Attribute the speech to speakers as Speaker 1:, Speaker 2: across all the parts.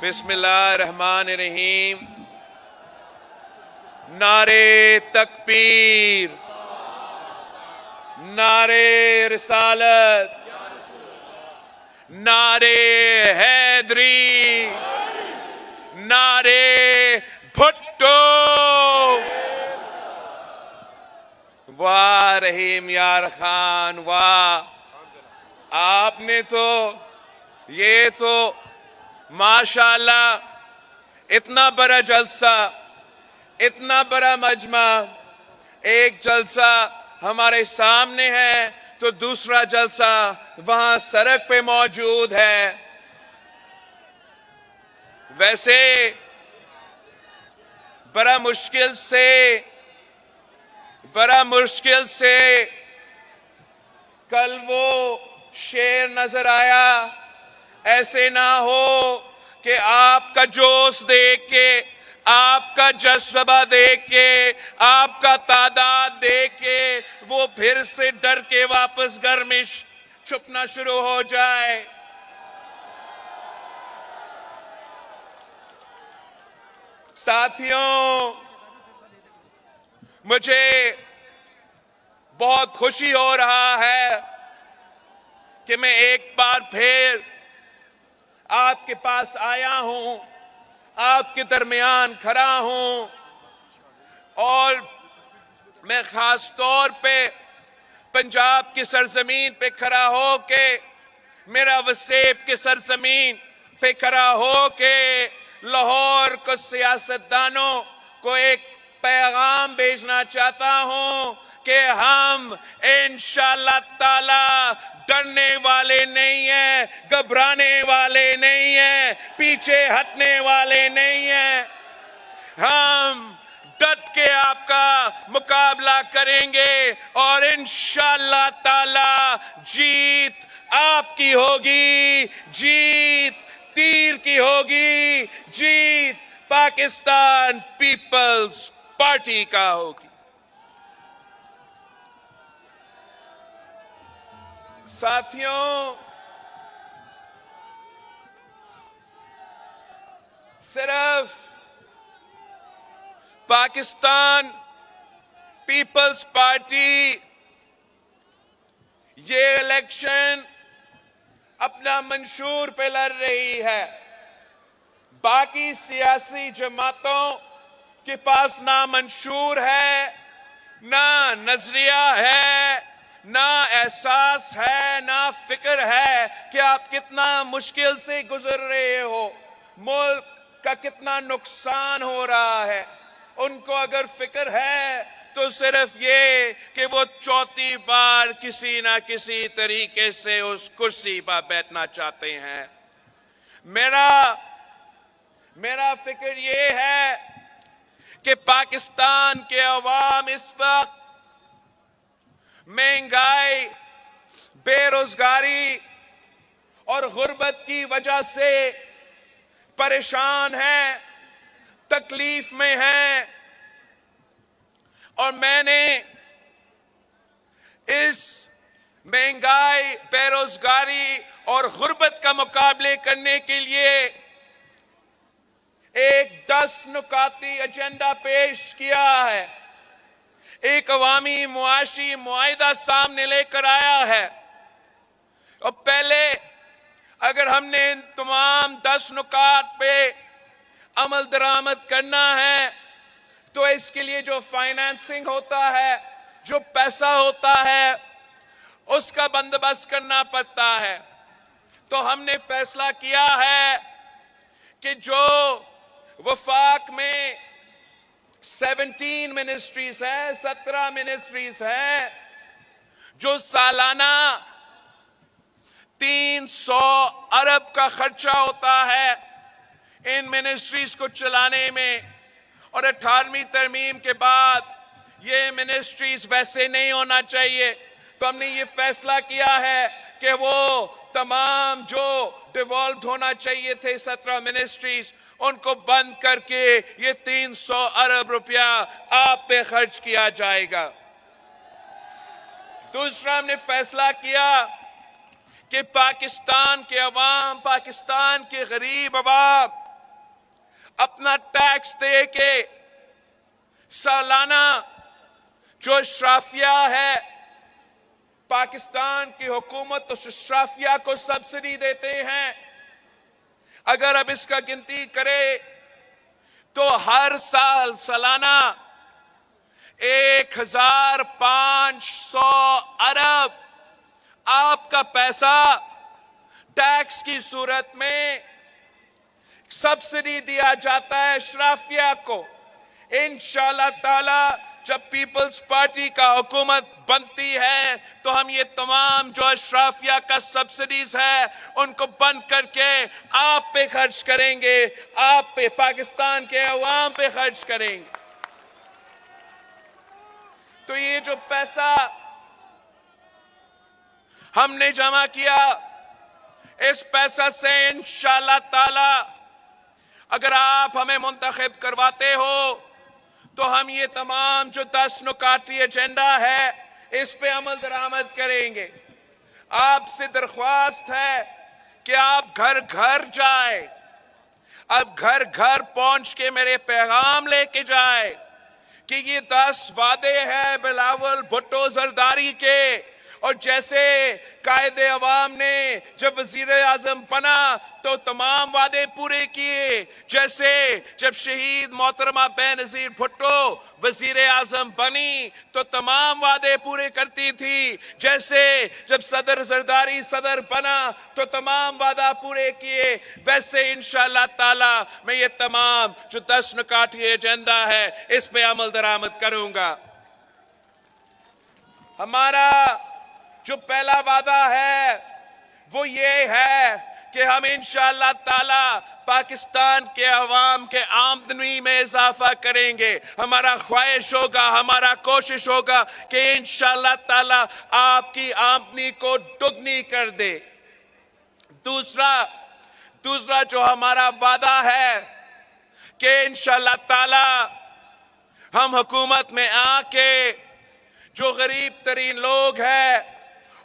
Speaker 1: بسم اللہ الرحمن الرحیم. نعرے تکبیر، نعرے رسالت، نعرے حیدری، نعرے بھٹو. واہ رحیم یار خان، واہ. آپ نے تو یہ تو ماشاءاللہ اتنا بڑا جلسہ، اتنا بڑا مجمع، ایک جلسہ ہمارے سامنے ہے تو دوسرا جلسہ وہاں سڑک پہ موجود ہے. ویسے بڑا مشکل سے کل وہ شعر نظر آیا. ایسے نہ ہو کہ آپ کا جوش دیکھ کے، آپ کا جذبہ دیکھ کے، آپ کا تعداد دیکھ کے وہ پھر سے ڈر کے واپس گھر میں چھپنا شروع ہو جائے. ساتھیوں، مجھے بہت خوشی ہو رہا ہے کہ میں ایک بار پھر آپ کے پاس آیا ہوں، آپ کے درمیان کھڑا ہوں. اور میں خاص طور پہ پنجاب کی سرزمین پہ کھڑا ہو کے، میرا وسیب کی سرزمین پہ کھڑا ہو کے لاہور کو سیاستدانوں کو ایک پیغام بھیجنا چاہتا ہوں کہ ہم انشاءاللہ تعالی ڈرنے والے نہیں ہیں، گھبرانے والے نہیں ہیں، پیچھے ہٹنے والے نہیں ہیں. ہم ڈٹ کے آپ کا مقابلہ کریں گے اور انشاءاللہ تعالی جیت آپ کی ہوگی، جیت تیر کی ہوگی، جیت پاکستان پیپلز پارٹی کا ہوگی. ساتھیوں، صرف پاکستان پیپلز پارٹی یہ الیکشن اپنا منشور پہ لڑ رہی ہے. باقی سیاسی جماعتوں کے پاس نہ منشور ہے، نہ نظریہ ہے، نہ احساس ہے، نہ فکر ہے کہ آپ کتنا مشکل سے گزر رہے ہو، ملک کا کتنا نقصان ہو رہا ہے. ان کو اگر فکر ہے تو صرف یہ کہ وہ چوتھی بار کسی نہ کسی طریقے سے اس کرسی پر بیٹھنا چاہتے ہیں. میرا فکر یہ ہے کہ پاکستان کے عوام اس وقت مہنگائی، بے روزگاری اور غربت کی وجہ سے پریشان ہیں، تکلیف میں ہیں. اور میں نے اس مہنگائی، بے روزگاری اور غربت کا مقابلے کرنے کے لیے ایک 10 نکاتی ایجنڈا پیش کیا ہے، ایک عوامی معاشی معاہدہ سامنے لے کر آیا ہے. اور پہلے اگر ہم نے ان تمام 10 نکات پہ عمل درآمد کرنا ہے تو اس کے لیے جو فائنانسنگ ہوتا ہے، جو پیسہ ہوتا ہے، اس کا بندوبست کرنا پڑتا ہے. تو ہم نے فیصلہ کیا ہے کہ جو وفاق میں 17 منسٹریز ہیں، 17 منسٹریز ہیں، جو سالانہ 300 ارب کا خرچہ ہوتا ہے ان منسٹریز کو چلانے میں، اور 18ویں ترمیم کے بعد یہ منسٹریز ویسے نہیں ہونا چاہیے. تو ہم نے یہ فیصلہ کیا ہے کہ وہ تمام جو ڈیوالوڈ ہونا چاہیے تھے 17 منسٹریز، ان کو بند کر کے یہ 300 ارب روپیہ آپ پہ خرچ کیا جائے گا. دوسرا ہم نے فیصلہ کیا کہ پاکستان کے عوام، پاکستان کے غریب عوام اپنا ٹیکس دے کے سالانہ جو اشرافیہ ہے پاکستان کی حکومت اس اشرافیہ کو سبسڈی دیتے ہیں. اگر اب اس کا گنتی کرے تو ہر سال سالانہ 1500 ارب آپ کا پیسہ ٹیکس کی صورت میں سبسڈی دیا جاتا ہے اشرافیہ کو. انشاءاللہ تعالی جب پیپلز پارٹی کا حکومت بنتی ہے تو ہم یہ تمام جو اشرافیہ کا سبسڈیز ہے ان کو بند کر کے آپ پہ خرچ کریں گے, آپ پہ, پاکستان کے عوام پہ خرچ کریں گے. تو یہ جو پیسہ ہم نے جمع کیا اس پیسہ سے انشاءاللہ تعالی اگر آپ ہمیں منتخب کرواتے ہو تو ہم یہ تمام جو 10 نکاتی ایجنڈا ہے اس پہ عمل درآمد کریں گے. آپ سے درخواست ہے کہ آپ گھر گھر جائیں, اب گھر گھر پہنچ کے میرے پیغام لے کے جائیں کہ یہ 10 وعدے ہیں بلاول بھٹو زرداری کے. اور جیسے قائد عوام نے جب وزیر اعظم بنا تو تمام وعدے پورے کیے, جیسے جب شہید محترمہ بے نظیر بھٹو وزیر اعظم بنی تو تمام وعدے پورے کرتی تھی, جیسے جب صدر زرداری صدر بنا تو تمام وعدہ پورے کیے, ویسے انشاءاللہ تعالی میں یہ تمام جو 10 نکاتی ایجنڈا ہے اس پہ عمل درآمد کروں گا. ہمارا جو پہلا وعدہ ہے وہ یہ ہے کہ ہم انشاءاللہ تعالی پاکستان کے عوام کے آمدنی میں اضافہ کریں گے. ہمارا خواہش ہوگا, ہمارا کوشش ہوگا کہ انشاءاللہ تعالی آپ کی آمدنی کو دگنی کر دے. دوسرا جو ہمارا وعدہ ہے کہ انشاءاللہ تعالی ہم حکومت میں آ کے جو غریب ترین لوگ ہیں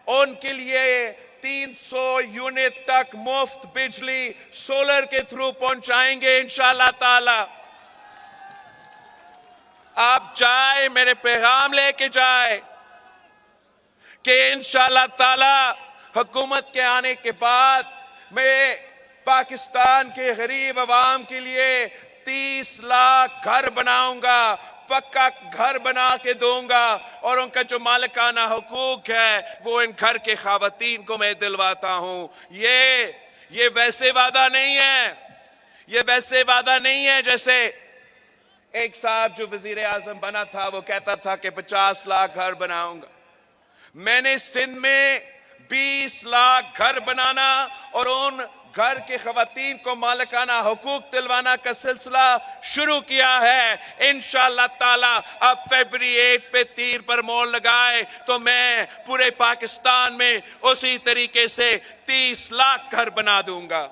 Speaker 1: ان کے لیے 300 یونٹ تک مفت بجلی سولر کے تھرو پہنچائیں گے انشاءاللہ تعالی. آپ جائیں, میرے پیغام لے کے جائیں کہ انشاءاللہ تعالی حکومت کے آنے کے بعد میں پاکستان کے غریب عوام کے لیے 30 لاکھ گھر بناؤں گا, پکا گھر بنا کے دوں گا, اور ان کا جو مالکانہ حقوق ہے وہ ان گھر کے خواتین کو میں دلواتا ہوں. یہ ویسے وعدہ نہیں ہے, یہ ویسے وعدہ نہیں ہے جیسے ایک صاحب جو وزیر اعظم بنا تھا وہ کہتا تھا کہ 50 لاکھ گھر بناؤں گا. میں نے سندھ میں 20 لاکھ گھر بنانا اور ان گھر کے خواتین کو مالکانہ حقوق دلوانا کا سلسلہ شروع کیا ہے. انشاءاللہ تعالی اب فیبری 8 پہ تیر پر مور لگائے تو میں پورے پاکستان میں اسی طریقے سے 30 لاکھ گھر بنا دوں گا.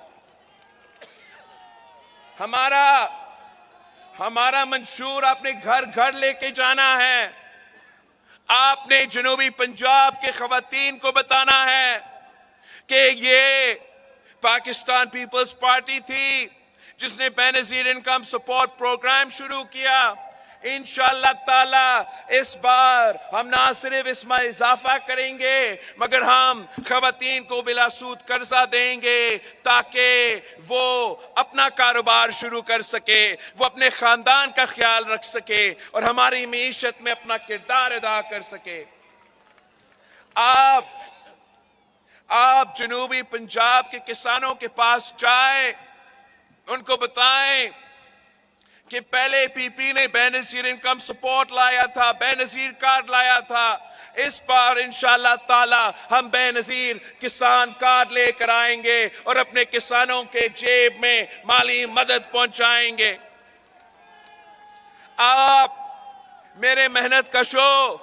Speaker 1: ہمارا منشور اپنے گھر گھر لے کے جانا ہے. آپ نے جنوبی پنجاب کے خواتین کو بتانا ہے کہ یہ پاکستان پیپلز پارٹی تھی جس نے بے نظیر انکم سپورٹ پروگرام شروع کیا. انشاءاللہ تعالی اس بار ہم نہ صرف اس میں اضافہ کریں گے مگر ہم خواتین کو بلا سود قرضہ دیں گے تاکہ وہ اپنا کاروبار شروع کر سکے, وہ اپنے خاندان کا خیال رکھ سکے اور ہماری معیشت میں اپنا کردار ادا کر سکے. آپ جنوبی پنجاب کے کسانوں کے پاس جائیں, ان کو بتائیں کہ پہلے پی پی نے بے نظیر انکم سپورٹ لایا تھا, بے نظیر کارڈ لایا تھا. اس بار انشاءاللہ تعالی ہم بے نظیر کسان کارڈ لے کر آئیں گے اور اپنے کسانوں کے جیب میں مالی مدد پہنچائیں گے. آپ میرے محنت کشوں,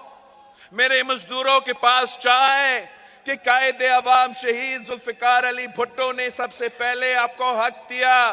Speaker 1: میرے مزدوروں کے پاس جائیں کہ قائد عوام شہید ذوالفقار علی بھٹو نے سب سے پہلے آپ کو حق دیا.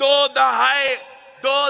Speaker 1: 2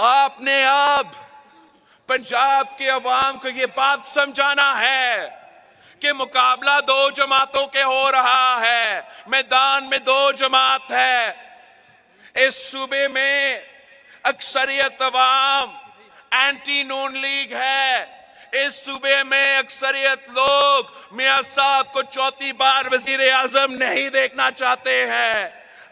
Speaker 1: آپ نے اب پنجاب کے عوام کو یہ بات سمجھانا ہے کہ مقابلہ دو جماعتوں کے ہو رہا ہے، میدان میں دو جماعت ہے۔ اس صوبے میں اکثریت عوام اینٹی نون لیگ ہے، اس صوبے میں اکثریت لوگ میاں صاحب کو چوتھی بار وزیر اعظم نہیں دیکھنا چاہتے ہیں۔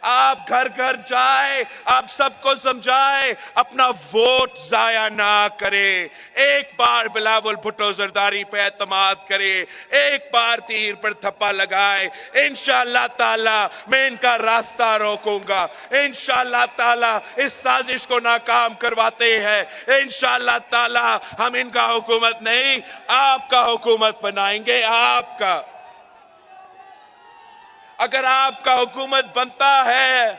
Speaker 1: آپ گھر گھر جائے، آپ سب کو سمجھائے، اپنا ووٹ ضائع نہ کرے، ایک بار بلاول بھٹو زرداری پہ اعتماد کرے، ایک بار تیر پر تھپا لگائے۔ انشاءاللہ تعالی میں ان کا راستہ روکوں گا، انشاءاللہ تعالی اس سازش کو ناکام کرواتے ہیں، انشاءاللہ تعالی ہم ان کا حکومت نہیں آپ کا حکومت بنائیں گے۔ آپ کا اگر آپ کا حکومت بنتا ہے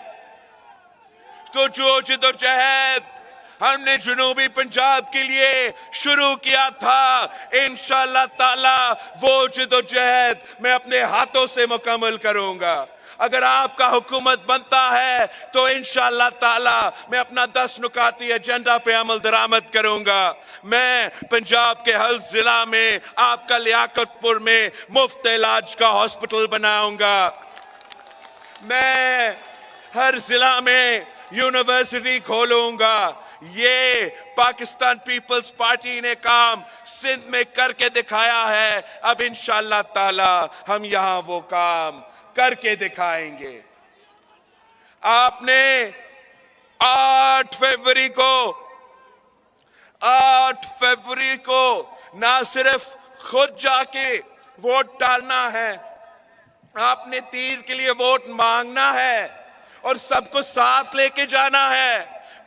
Speaker 1: تو جو جدوجہد ہم نے جنوبی پنجاب کے لیے شروع کیا تھا، انشاءاللہ تعالی وہ جدوجہد میں اپنے ہاتھوں سے مکمل کروں گا۔ اگر آپ کا حکومت بنتا ہے تو انشاءاللہ تعالی میں اپنا 10 نکاتی ایجنڈا پہ عمل درآمد کروں گا۔ میں پنجاب کے ہر ضلع میں آپ کا لیاقت پور میں مفت علاج کا ہاسپٹل بناؤں گا۔ میں ہر ضلع میں یونیورسٹی کھولوں گا۔ یہ پاکستان پیپلز پارٹی نے کام سندھ میں کر کے دکھایا ہے، اب انشاءاللہ تعالی ہم یہاں وہ کام کر کے دکھائیں گے۔ آپ نے 8 فروری کو نہ صرف خود جا کے ووٹ ڈالنا ہے، آپ نے تیر کے لیے ووٹ مانگنا ہے اور سب کو ساتھ لے کے جانا ہے،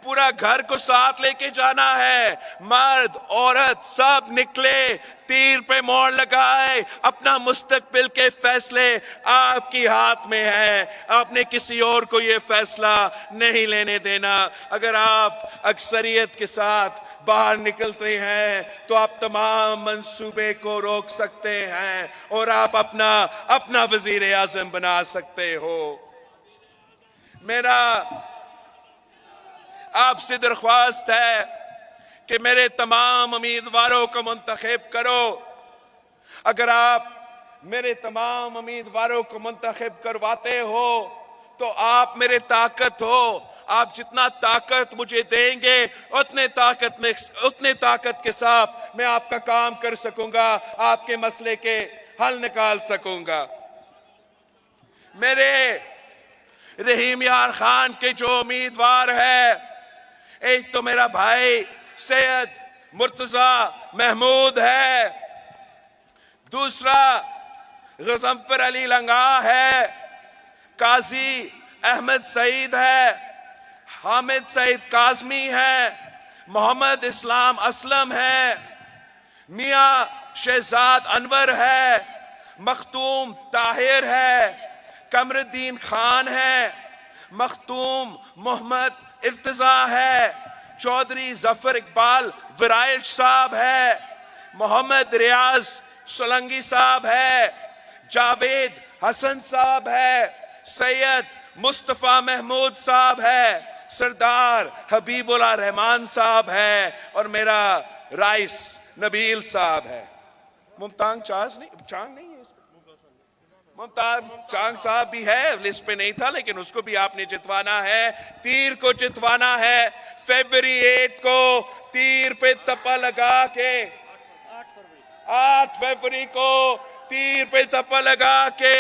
Speaker 1: پورا گھر کو ساتھ لے کے جانا ہے، مرد عورت سب نکلے، تیر پہ موڑ لگائے، اپنا مستقبل کے فیصلے آپ کی ہاتھ میں ہیں، آپ نے کسی اور کو یہ فیصلہ نہیں لینے دینا۔ اگر آپ اکثریت کے ساتھ باہر نکلتے ہیں تو آپ تمام منصوبے کو روک سکتے ہیں اور آپ اپنا وزیر اعظم بنا سکتے ہو۔ میرا آپ سے درخواست ہے کہ میرے تمام امیدواروں کو منتخب کرو۔ اگر آپ میرے تمام امیدواروں کو منتخب کرواتے ہو تو آپ میرے طاقت ہو، آپ جتنا طاقت مجھے دیں گے اتنے طاقت کے ساتھ میں آپ کا کام کر سکوں گا، آپ کے مسئلے کے حل نکال سکوں گا۔ میرے رحیم یار خان کے جو امیدوار ہے، ایک تو میرا بھائی سید مرتضی محمود ہے، دوسرا غضنفر علی لنگا ہے، قاضی احمد سعید ہے، حامد سعید کاظمی ہے، محمد اسلام اسلم ہے، میاں شہزاد انور ہے، مختوم طاہر ہے، قمر الدین خان ہے، مختوم محمد ارتضیٰ ہے، چودھری ظفر اقبال ورائش صاحب ہے، محمد ریاض سولنگی صاحب ہے، جاوید حسن صاحب ہے، سید مصطفیٰ محمود صاحب ہے، سردار حبیب اللہ رحمان صاحب ہے اور میرا رائس نبیل صاحب ہے۔ ممتاز چانگ نہیں ہے، ممتاز چانگ صاحب بھی ہے، لسٹ پہ نہیں تھا لیکن اس کو بھی آپ نے جتوانا ہے، تیر کو جتوانا ہے۔ فیبری 8 کو تیر پہ تپا لگا کے 8 فروری کو تیر پہ تپا لگا کے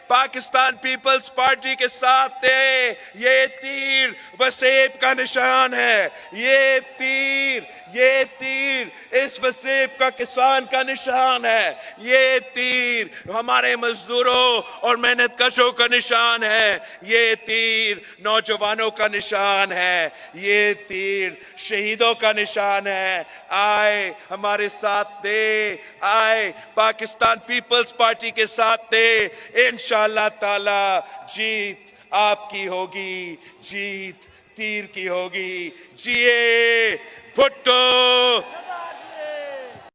Speaker 1: پاکستان پیپلز پارٹی کے ساتھ تھے۔ یہ تیر وسیب کا نشان ہے، یہ تیر اس وسیب کا کسان کا نشان ہے، یہ تیر ہمارے مزدوروں اور محنت کشوں کا نشان ہے، یہ تیر نوجوانوں کا نشان ہے، یہ تیر شہیدوں کا نشان ہے۔ آئے ہمارے ساتھ دے، آئے پاکستان پیپلز پارٹی کے ساتھ دے، انشاءاللہ تعالی جیت آپ کی ہوگی، جیت تیر کی ہوگی۔ جیے بھٹو،